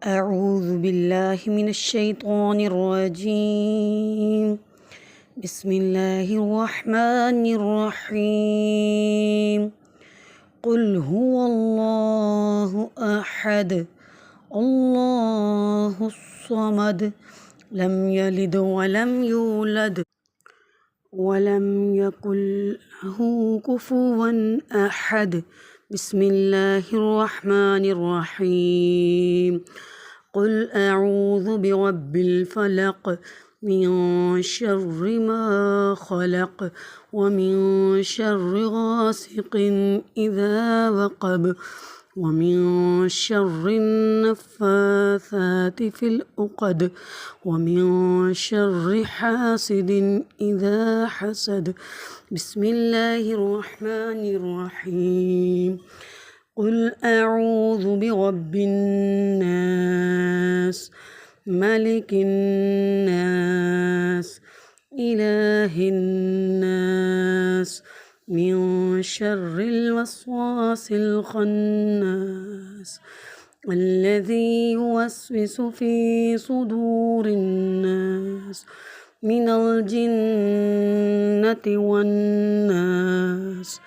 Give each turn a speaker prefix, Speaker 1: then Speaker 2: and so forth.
Speaker 1: أعوذ بالله من الشيطان الرجيم. بسم الله الرحمن الرحيم. قل هو الله أحد الله الصمد لم يلد ولم يولد ولم يكن له كفوا أحد. بسم الله الرحمن الرحيم. قل أعوذ برب الفلق من شر ما خلق ومن شر غاسق إذا وقب ومن شر النفاثات في العقد ومن شر حاسد إذا حسد. بسم الله الرحمن الرحيم. قل أعوذ برب الناس ملك الناس إله الناس من شر الوسواس الخناس الذي يوسوس في صدور الناس من الجنة والناس.